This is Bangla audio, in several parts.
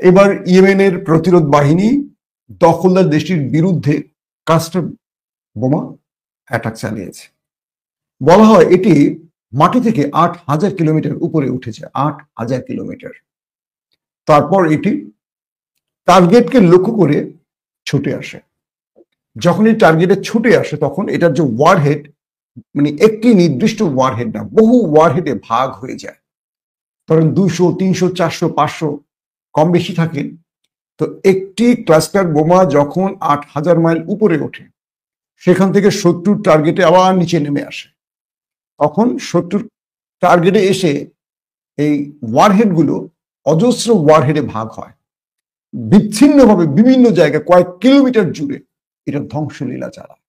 এবার ইয়েমেনের প্রতিরোধ বাহিনী দখলদার দেশটির বিরুদ্ধে ক্লাস্টার বোমা অ্যাটাক চালিয়েছে। বলা হয় এটি মাটি থেকে ৮,০০০ কিলোমিটার উপরে উঠেছে, ৮,০০০ কিলোমিটার। তারপর এটি টার্গেটকে লক্ষ্য করে ছুটে আসে। যখন এই টার্গেটে ছুটে আসে তখন এটার যে ওয়ারহেড, মানে একটি নির্দিষ্ট ওয়ারহেড না, বহু ওয়ারহেডে ভাগ হয়ে যায়। ধরেন 200, 300, 400, 500 কম বেশি থাকে। তো একটি ক্লাস্টার বোমা যখন ৮,০০০ মাইল উপরে ওঠে, সেখান থেকে শত্রুর টার্গেটে আবার নিচে নেমে আসে। তখন শত্রুর টার্গেটে এসে এই ওয়ারহেডগুলো অজস্র ওয়ারহেডে ভাগ হয়, বিচ্ছিন্নভাবে বিভিন্ন জায়গায় কয়েক কিলোমিটার জুড়ে এটা ধ্বংসলীলা চালায়।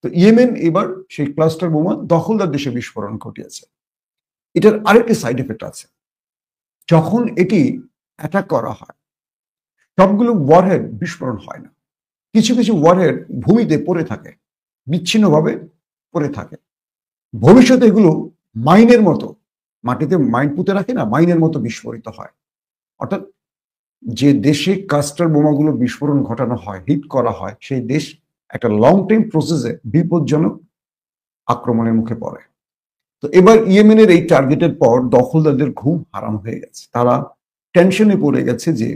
তো ইয়েমেন এবার সেই ক্লাস্টার বোমা দখলদার দেশে বিস্ফোরণ ঘটিয়েছে। এটার আরেকটি সাইড এফেক্ট আছে। যখন এটি অ্যাটাক করা হয়, সবগুলো ওয়ারহেড বিস্ফোরণ হয় না, কিছু কিছু ওয়ারহেড ভূমিতে পড়ে থাকে, বিচ্ছিন্নভাবে পড়ে থাকে। ভবিষ্যতে এগুলো মাইনের মতো, মাটিতে মাইন পুঁতে রাখে না, মাইনের মতো বিস্ফোরিত হয়। অর্থাৎ যে দেশে ক্লাস্টার বোমাগুলো বিস্ফোরণ ঘটানো হয়, হিট করা হয়, সেই দেশ একটা লং টাইম প্রসেসে বিপজ্জনক আক্রমণের মুখে পড়ে। তো এবার ইয়েমেনের এই টার্গেটের পর দখলদারদের ঘুম হারাম হয়ে গেছে। তারা টেনশনে পড়ে গেছে যে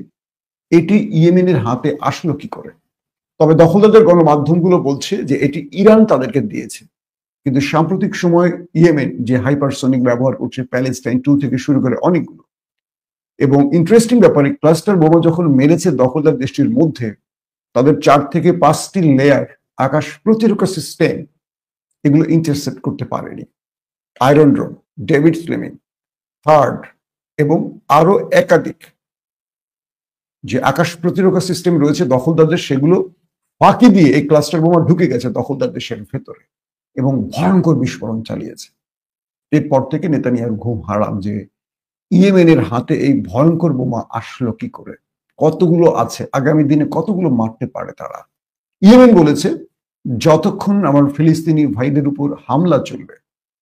এটি ইয়েমেনের হাতে আসলো কি করে। তবে দখলদারদের গণমাধ্যমগুলো বলছে যে এটি ইরান তাদেরকে দিয়েছে। কিন্তু সাম্প্রতিক সময় ইয়েমেন যে হাইপারসনিক ব্যবহার করছে, প্যালেস্টাইন 2 থেকে শুরু করে অনেকগুলো, এবং ইন্টারেস্টিং ব্যাপারে ক্লাস্টার বোমা যখন মেরেছে দখলদার দেশটির মধ্যে, তাদের 4 থেকে 5টি লেয়ার আকাশ প্রতিরক্ষা সিস্টেম এগুলো ইন্টারসেপ্ট করতে পারেনি। আয়রন ড্রোম, ডেভিড ফ্লেমিং, থার্ড এবং আরো একাধিক যে আকাশ প্রতিরক্ষা সিস্টেম রয়েছে দখলদারদের, সেগুলো ফাঁকি দিয়ে এই ক্লাস্টার বোমা ঢুকে গেছে দখলদার দেশের ভেতরে এবং ভয়ঙ্কর বিস্ফোরণ চালিয়েছে। এরপর থেকে নেতানিয়াহুর ঘুম হারাম যে ইয়েমেনের হাতে এই ভয়ঙ্কর বোমা আসলো কি করে, কতগুলো আছে, আগামী দিনে কতগুলো মারতে পারে তারা। ইয়েমেন বলেছে যতক্ষণ আমার ফিলিস্তিনি ভাইদের উপর হামলা চলবে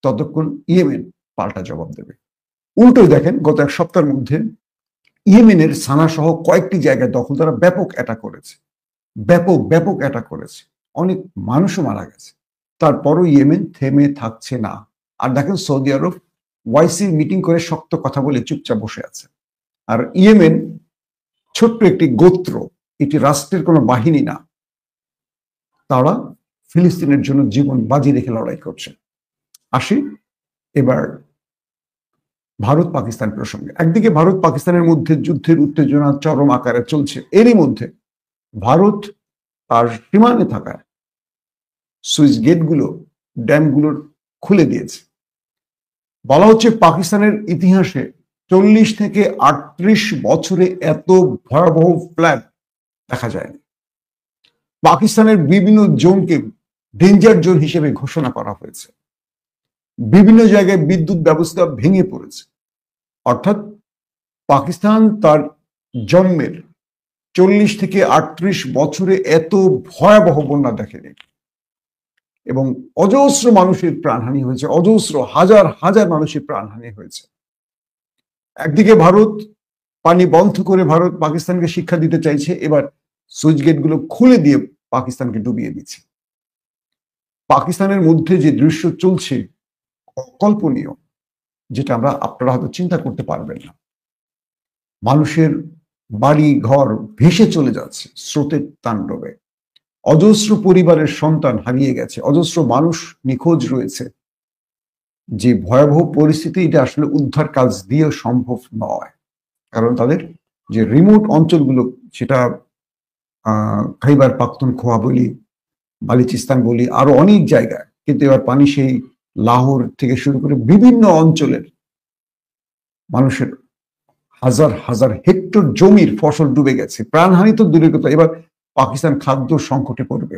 ততক্ষণ ইয়েমেন পাল্টা জবাব দেবে। উল্টোই দেখেন গত এক সপ্তাহের মধ্যে ইয়েমেনের সানা সহ কয়েকটি জায়গায় দখলদাররা ব্যাপক অ্যাটাক করেছে, ব্যাপক অ্যাটাক করেছে, অনেক মানুষও মারা গেছে। তারপরও ইয়েমেন থেমে থাকছে না। আর দেখেন সৌদি আরব ওয়াইসি মিটিং করে শক্ত কথা বলে চুপচাপ বসে আছে। আর ইয়েমেন ছোট্ট একটি গোত্র, এটি রাষ্ট্রের কোনো বাহিনী না, তারা ফিলিস্তিনের জন্য জীবন বাজি রেখে লড়াই করছে। আসি এবার ভারত পাকিস্তান প্রসঙ্গে। একদিকে ভারত পাকিস্তানের মধ্যে যুদ্ধের উত্তেজনা চরম আকারে চলছে, এরই মধ্যে ভারত তার সীমানে থাকা সুইচ গেটগুলো, ড্যামগুলোর খুলে দিয়েছে। বলা হচ্ছে পাকিস্তানের ইতিহাসে 40 থেকে 38 বছরে এত ভয়াবহ ফ্ল্যাড দেখা যায়নি। পাকিস্তানের বিভিন্ন জোনকে ডেঞ্জার জোন হিসেবে ঘোষণা করা হয়েছে। বিভিন্ন জায়গায় বিদ্যুৎ ব্যবস্থা ভেঙে পড়েছে। অর্থাৎ পাকিস্তান তার জন্মের 40 থেকে 38 বছরে এত ভয়াবহ বন্যা দেখেনি এবং অজস্র মানুষের প্রাণহানি হয়েছে, অজস্র হাজার হাজার মানুষের প্রাণহানি হয়েছে। একদিকে ভারত পানি বন্ধ করে ভারত পাকিস্তানকে শিক্ষা দিতে চাইছে, এবার সুইচ গেটগুলো খুলে দিয়ে পাকিস্তানকে ডুবিয়ে দিচ্ছে। পাকিস্তানের মধ্যে যে দৃশ্য চলছে অকল্পনীয়, যেটা আপনারা হয়তো চিন্তা করতে পারবেন না। মানুষের বাড়ি ঘর ভেসে চলে যাচ্ছে স্রোতের তাণ্ডবে, অজস্র পরিবারের সন্তান হারিয়ে গেছে, অজস্র মানুষ নিখোঁজ রয়েছে। যে ভয়াবহ পরিস্থিতি, এটা আসলে উদ্ধার কাজ দিয়ে সম্ভব নয়, কারণ তাদের যে রিমোট অঞ্চলগুলো, সেটা খাইবার পাখতুনখোয়া বলি, বালুচিস্তান বলি, আরো অনেক জায়গায়, কিন্তু এবার পানি সেই লাহোর থেকে শুরু করে বিভিন্ন অঞ্চলের মানুষের হাজার হাজার হেক্টর জমির ফসল ডুবে গেছে। প্রাণহানি তো দূরের কথা, এবার পাকিস্তান খাদ্য সংকটে পড়বে।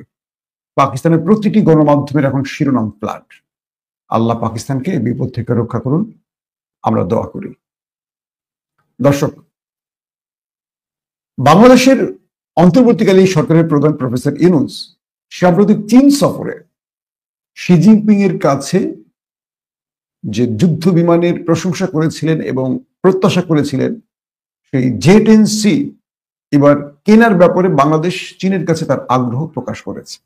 পাকিস্তানের প্রতিটি গণমাধ্যমের এখন শিরোনাম ফ্লাড। আল্লাহ পাকিস্তানকে বিপদ থেকে রক্ষা করুন, আমরা দোয়া করি। দর্শক, বাংলাদেশের অন্তর্বর্তীকালীন সরকারের প্রধান প্রফেসর ইউনূস সাম্প্রতিক চীন সফরে শি জিনপিং এর কাছে যে যুদ্ধ বিমানের প্রশংসা করেছিলেন এবং প্রত্যাশা করেছিলেন, সেই J-10C এবার কেনার ব্যাপারে বাংলাদেশ চীনের কাছে তার আগ্রহ প্রকাশ করেছে।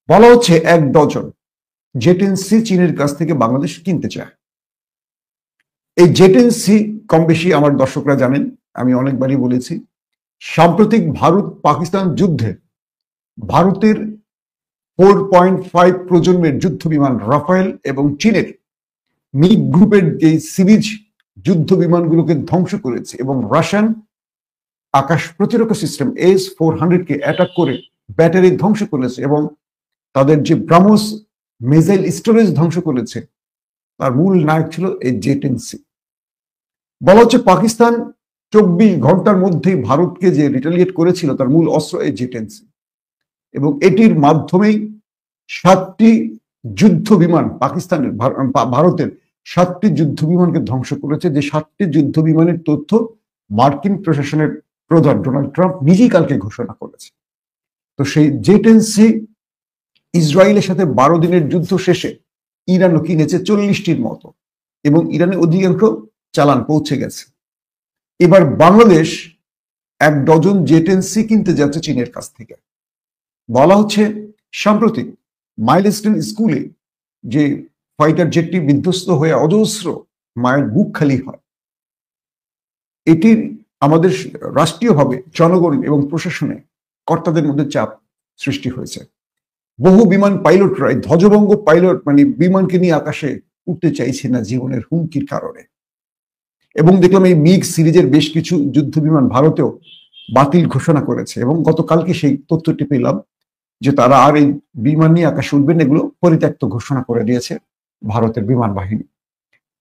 বলা হচ্ছে 1 ডজন J-10C চীনের কাছ থেকে বাংলাদেশ কিনতে চায়। এই J-10C কম বেশি আমার দর্শকরা জানেন, আমি অনেকবারই বলেছি, সাম্প্রতিক ভারত পাকিস্তান যুদ্ধে ভারতের 4.5 প্রজন্মের যুদ্ধ বিমান রাফায়েল এবং চীনের মিগ গ্রুপের যে সিরিজ যুদ্ধ বিমানগুলোকে ধ্বংস করেছে এবং রাশিয়ান আকাশ প্রতিরক্ষা সিস্টেম S-400 কে অ্যাটাক করে ব্যাটারি ধ্বংস করেছে এবং তাদের যে ব্রাহ্মস মিসাইল স্টোরেজ ধ্বংস করেছে, তার মূল নায়ক ছিল এই J-10C। বলা হচ্ছে পাকিস্তান 24 ঘন্টার মধ্যেই ভারতকে যে রিটালিয়েট করেছিল তার মূল অস্ত্র এই J-10C এবং এটির মাধ্যমেই 7টি যুদ্ধ বিমান পাকিস্তানের ভারতের 7টি যুদ্ধ বিমানকে ধ্বংস করেছে, যে 7টি যুদ্ধ বিমানের তথ্য মার্কিন প্রশাসনের প্রধান ডোনাল্ড ট্রাম্প নিজেই কালকে ঘোষণা করেছে। তো সেই J-10C ইসরায়েলের সাথে 12 দিনের যুদ্ধ শেষে ইরানও কিনেছে 40টির মতো এবং ইরানের অধিকাংশ চালান পৌঁছে গেছে। এবার বাংলাদেশ 1 ডজন J-10C কিনতে যাচ্ছে চীনের কাছ থেকে। বলা হচ্ছে সাম্প্রতিক মাইলস্টোন স্কুলে যে ফাইটার জেটটি বিধ্বস্ত হয়ে অজস্র মায়ের বুক খালি হয়, এটির আমাদের রাষ্ট্রীয়ভাবে জনগণ এবং প্রশাসনে কর্তাদের মধ্যে চাপ সৃষ্টি হয়েছে। বহু বিমান পাইলটরাই ধ্বজভঙ্গ পাইলট মানে বিমানকে নিয়ে আকাশে উঠতে চাইছে না জীবনের হুমকির কারণে। এবং দেখলাম এই মিগ সিরিজের বেশ কিছু যুদ্ধ বিমান ভারতেও বাতিল ঘোষণা করেছে এবং গতকালকে সেই তথ্যটি পেলাম যে তারা আর এই বিমান নিয়ে আকাশে উঠবেন, এগুলো পরিত্যক্ত ঘোষণা করে দিয়েছে ভারতের বিমান বাহিনী।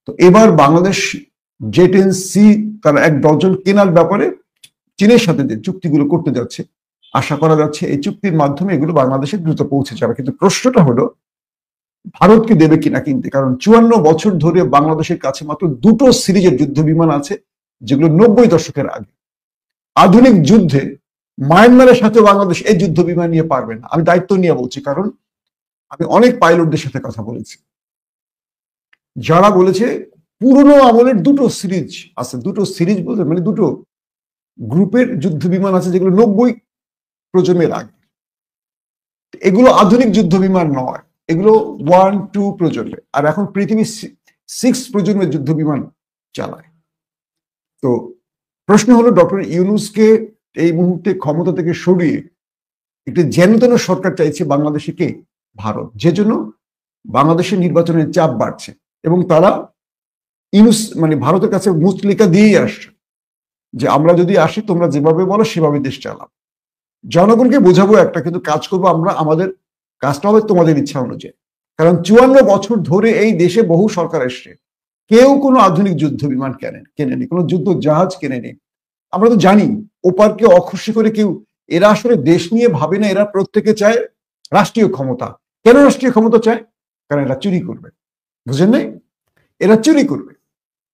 তো এবার বাংলাদেশ J-10C তারা 1 ডজন কেনার ব্যাপারে চীনের সাথে যে চুক্তিগুলো করতে যাচ্ছে, আশা করা যাচ্ছে এই চুক্তির মাধ্যমে এগুলো বাংলাদেশে দ্রুত পৌঁছে যাবে। কিন্তু প্রশ্নটা হলো ভারতকে দেবে কিনা কিনতে, কারণ 54 বছর ধরে বাংলাদেশের কাছে মাত্র 2টো সিরিজের যুদ্ধ বিমান আছে যেগুলো 90 দশকের আগে। আধুনিক যুদ্ধে মায়ানমারের সাথে বাংলাদেশ এই যুদ্ধ বিমান নিয়ে পারবে না, আমি দায়িত্ব নিয়ে বলছি, কারণ আমি অনেক পাইলটদের সাথে কথা বলেছি যারা বলেছে পুরনো আমলের 2টো সিরিজ আছে, 2টো সিরিজ বলতে মানে 2টো গ্রুপের যুদ্ধ বিমান আছে যেগুলো 90 প্রজন্মের আগে। এগুলো আধুনিক যুদ্ধ বিমান নয়, এগুলো 1-2 প্রজন্মের, আর এখন পৃথিবী 6 প্রজন্মের যুদ্ধ বিমান চালায়। তো প্রশ্ন হলো ডক্টর ইউনূসকে এই মুহূর্তে ক্ষমতা থেকে সরিয়ে একটি যেনতেন সরকার চাইছে বাংলাদেশে কে? ভারত, যে জন্য বাংলাদেশের নির্বাচনের চাপ বাড়ছে এবং তারা ইউনূস মানে ভারতের কাছে মুচলেখা দিয়েই আসছে যে আমরা যদি আসি তোমরা যেভাবে বলো সেভাবে দেশ চালাবো, জনগণকে বোঝাবো একটা, কিন্তু কাজ করবো আমরা, আমাদের কাজটা হবে তোমাদের ইচ্ছা অনুযায়ী। কারণ 54 বছর ধরে এই দেশে বহু সরকার এসছে, কেউ কোনো আধুনিক যুদ্ধ বিমান কেনেনি, কোনো যুদ্ধ জাহাজ কেনেনি। আমরা তো জানি ওপারকে অখুশি করে কেউ, এরা আসলে দেশ নিয়ে ভাবে না, এরা প্রত্যেকে চায় রাষ্ট্রীয় ক্ষমতা। কেন রাষ্ট্রীয় ক্ষমতা চায়? কারণ এরা চুরি করবে, বুঝেন নাই? এরা চুরি করবে।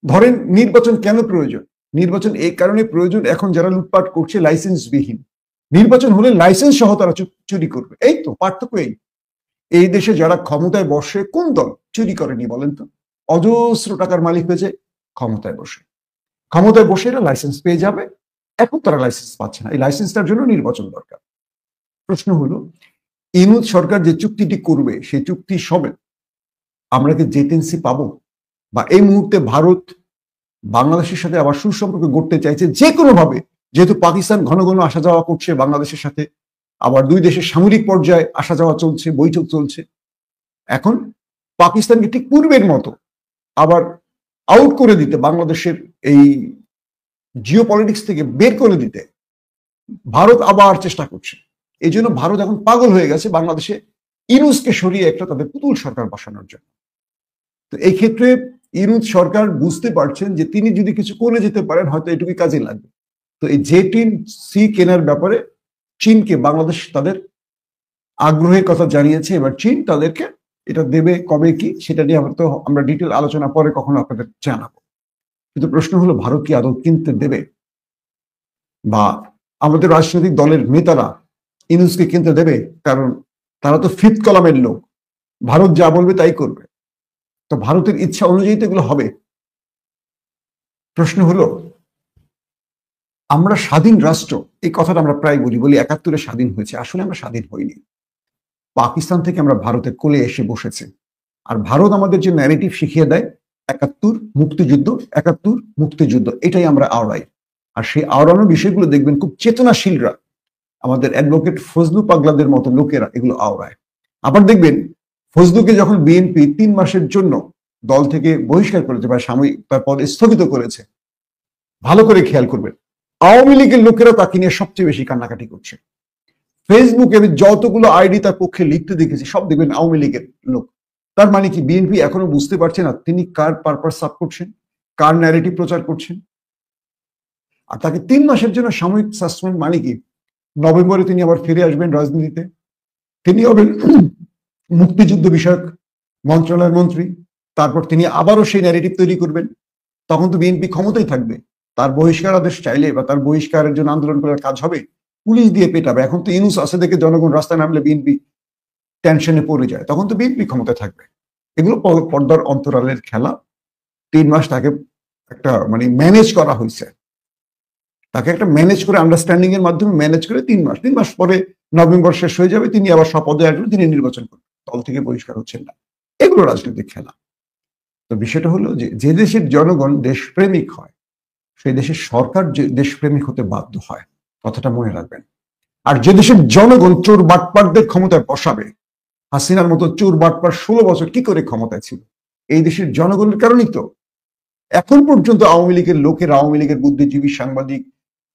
ধরেন নির্বাচন কেন প্রয়োজন? নির্বাচন এই কারণে প্রয়োজন, এখন যারা লুটপাট করছে লাইসেন্সবিহীন, নির্বাচন হলে লাইসেন্স সহ তারা চুরি করবে। এই তো পার্থক্য। এই দেশে যারা ক্ষমতায় বসে কোন দল চুরি করেনি বলেন তো? অজস্র টাকার মালিক হয়েছে ক্ষমতায় বসে, ক্ষমতায় বসে এরা লাইসেন্স পেয়ে যাবে, এখন তারা লাইসেন্স পাচ্ছে না, এই লাইসেন্সটার জন্য নির্বাচন দরকার। প্রশ্ন হলো ইউনূস সরকার যে চুক্তিটি করবে সেই চুক্তি সবে আমরা কি J-10C পাবো? বা এই মুহূর্তে ভারত বাংলাদেশের সাথে আবার সুসম্পর্ক গড়তে চাইছে যে কোনো ভাবে, যেহেতু পাকিস্তান ঘন ঘন আসা যাওয়া করছে বাংলাদেশের সাথে, আবার দুই দেশের সামরিক পর্যায়ে আসা যাওয়া চলছে, বৈঠক চলছে। এখন পাকিস্তানকে ঠিক পূর্বের মতো আবার আউট করে দিতে, বাংলাদেশের এই জিও পলিটিক্স থেকে বের করে দিতে ভারত আবার চেষ্টা করছে। এই জন্য ভারত এখন পাগল হয়ে গেছে বাংলাদেশে ইউনূসকে সরিয়ে একটা তাদের পুতুল সরকার বসানোর জন্য। তো এই ক্ষেত্রে ইউনূস সরকার বুঝতে পারছেন যে তিনি যদি কিছু করে যেতে পারেন হয়তো এটুকুই কাজে লাগবে। তো এই J-10C কেনার ব্যাপারে চীনকে বাংলাদেশ তাদের আগ্রহের কথা জানিয়েছে। এবার চীন তাদেরকে এটা দেবে কবে কি সেটা নিয়ে আমরা ডিটেল আলোচনা পরে কখনো আপনাদের জানাবো। কিন্তু প্রশ্ন হলো ভারত কি আদৌ কিনতে দেবে? বা আমাদের রাজনৈতিক দলের নেতারা ইউনূসকে কিনতে দেবে? কারণ তারা তো ফিফথ কলামের লোক, ভারত যা বলবে তাই করবে। তো ভারতের ইচ্ছা অনুযায়ী তো এগুলো হবে। প্রশ্ন হলো আমরা স্বাধীন রাষ্ট্র, এই কথাটা আমরা প্রায় বলি ৭১ স্বাধীন হয়েছে। আসলে আমরা স্বাধীন হইনি। পাকিস্তান থেকে আমরা ভারতের কোলে এসে বসেছি। আর ভারত আমাদের যে ন্যারেটিভ শিখিয়ে দেয় ৭১ মুক্তিযুদ্ধ, ৭১ মুক্তিযুদ্ধ, এটাই আমরা আওড়াই। আর সেই আওড়ানোর বিষয়গুলো দেখবেন খুব চেতনাশীলরা, আমাদের অ্যাডভোকেট ফজলু পাগলাদের মতো লোকেরা এগুলো আওড়ায়। আবার দেখবেন ফজলুকে যখন বিএনপি ৩ মাসের জন্য দল থেকে বহিষ্কার করেছে বা সাময়িক তার পদ স্থগিত করেছে, ভালো করে খেয়াল করবেন আওয়ামী লীগের লোকেরা তাকে নিয়ে সবচেয়ে বেশি কান্নাকাটি করছে। ফেসবুকে আমি যতগুলো আইডি তার পক্ষে লিখতে দেখেছি সব দেখবেন আওয়ামী লীগের লোক। তার মানে কি বিএনপি এখনো বুঝতে পারছে না তিনি কার পারপাস সার্ভ করছেন, কার ন্যারেটিভ প্রচার করছেন। আর তাকে ৩ মাসের জন্য সাময়িক সাসপেন্ড মানে কি নভেম্বরে তিনি আবার ফিরে আসবেন রাজনীতিতে, তিনি হবেন মুক্তিযুদ্ধ বিষয়ক মন্ত্রণালয়ের মন্ত্রী, তারপর তিনি আবারও সেই ন্যারেটিভ তৈরি করবেন। তখন তো বিএনপি ক্ষমতায় থাকবে, তার বহিষ্কার আদেশ চাইলে বা তার বহিষ্কারের জন্য আন্দোলন করার কাজ হবে, পুলিশ দিয়ে পেটাবে। এখন তো ইউনূস আছে দেখে জনগণ রাস্তায় নামলে বিএনপি টেনশনে পড়ে যায়, তখন তো বিএনপি ক্ষমতায় থাকবে। এগুলো পর্দার অন্তরালের খেলা। ৩ মাস তাকে একটা মানে ম্যানেজ করা হয়েছে, তাকে একটা ম্যানেজ করে আন্ডারস্ট্যান্ডিং এর মাধ্যমে ম্যানেজ করে ৩ মাস পরে নভেম্বর শেষ হয়ে যাবে, তিনি আবার শপথে আসবেন, তিনি নির্বাচন করবেন, দল থেকে বহিষ্কার হচ্ছেন না। এগুলো রাজনৈতিক খেলা। তো বিষয়টা হলো যে দেশের জনগণ দেশপ্রেমিক হয় সেই দেশের সরকার যে দেশপ্রেমিক হতে বাধ্য হয়, কথাটা মনে রাখবেন। আর যে দেশের জনগণ চোর বাটপারদের ক্ষমতায় বসাবে, হাসিনার মতো চোর বাটপার ১৬ বছর কি করে ক্ষমতায় ছিল? এই দেশের জনগণের কারণেই তো এখন পর্যন্ত আওয়ামী লীগের লোকের, আওয়ামী লীগের বুদ্ধিজীবী সাংবাদিক,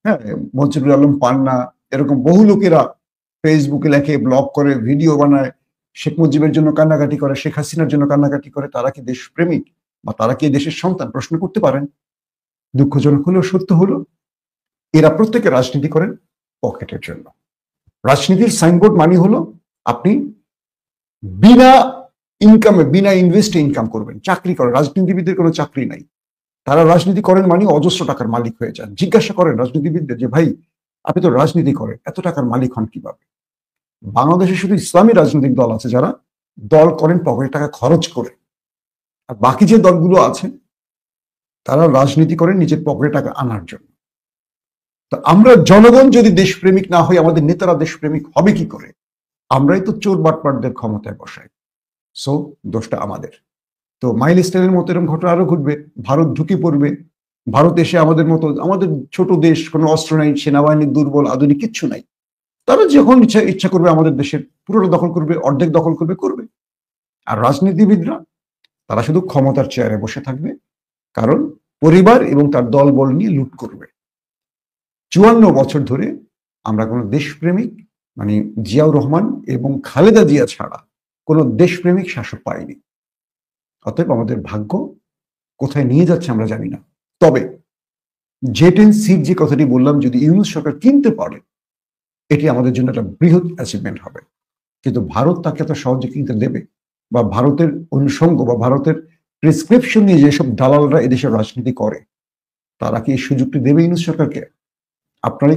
হ্যাঁ, মনসুরুল আলম পান্না, এরকম বহু লোকেরা ফেসবুকে লেখে, ব্লগ করে, ভিডিও বানায়, শেখ মুজিবের জন্য কান্নাকাটি করে, শেখ হাসিনার জন্য কান্নাকাটি করে। তারা কি দেশপ্রেমিক বা তারা কি দেশের সন্তান? প্রশ্ন করতে পারেন। দুঃখজনক হলেও সত্য হলো এরা প্রত্যেকে রাজনীতি করেন পকেটের জন্য। রাজনীতির সাইনবোর্ড মানে হলো আপনি বিনা ইনকামে, বিনা ইনভেস্টে ইনকাম করবেন, চাকরি করেন। রাজনীতিবিদদের কোনো চাকরি নাই, তারা রাজনীতি করেন মানে অজস্র টাকার মালিক হয়ে যান। জিজ্ঞাসা করেন রাজনীতিবিদদের যে ভাই আপনি তো রাজনীতি করেন, এত টাকার মালিক হন কিভাবে? বাংলাদেশে শুধু ইসলামী রাজনৈতিক দল আছে যারা দল করেন পকেটের টাকা খরচ করে, আর বাকি যে দলগুলো আছে তারা রাজনীতি করেন নিজের পকেটে টাকা আনার জন্য। তো আমরা জনগণ যদি দেশপ্রেমিক না হই, আমাদের নেতারা দেশপ্রেমিক হবে কি করে? আমরাই তো চোর বাটপাটদের ক্ষমতায় বসাই। সো দোষটা আমাদের। তো মাইল স্টাইলের মতো এরকম ঘটনা আরো ঘটবে, ভারত ঢুকে পড়বে। ভারত এসে আমাদের মতো, আমাদের ছোট দেশ, কোনো অস্ত্র নাই, সেনাবাহিনীর দুর্বল, আধুনিক কিচ্ছু নাই, তারা যখন ইচ্ছা করবে আমাদের দেশের পুরোটা দখল করবে, অর্ধেক দখল করবে। আর রাজনীতিবিদরা তারা শুধু ক্ষমতার চেয়ারে বসে থাকবে, কারণ পরিবার এবং তার দলবল নিয়ে লুট করবে। ৫৪ বছর ধরে আমরা কোনো দেশপ্রেমিক মানে জিয়াউর রহমান এবং খালেদা জিয়া ছাড়া কোনো দেশপ্রেমিক শাসক পাইনি। অতএব আমাদের ভাগ্য কোথায় নিয়ে যাচ্ছে আমরা জানি না। তবে জেট সিট যে কথাটি বললাম, যদি ইউনূস সরকার কিনতে পারে এটি আমাদের জন্য একটা বৃহৎ অ্যাচিভমেন্ট হবে। কিন্তু ভারত তাকে এত সহজে কিনতে দেবে? বা ভারতের অনুষঙ্গ বা ভারতের প্রেসক্রিপশন নিয়ে যেসব দালালরা এদেশের রাজনীতি করে তারা কি এই সুযোগটি দেবে ইউনূস সরকারকে? আপনারা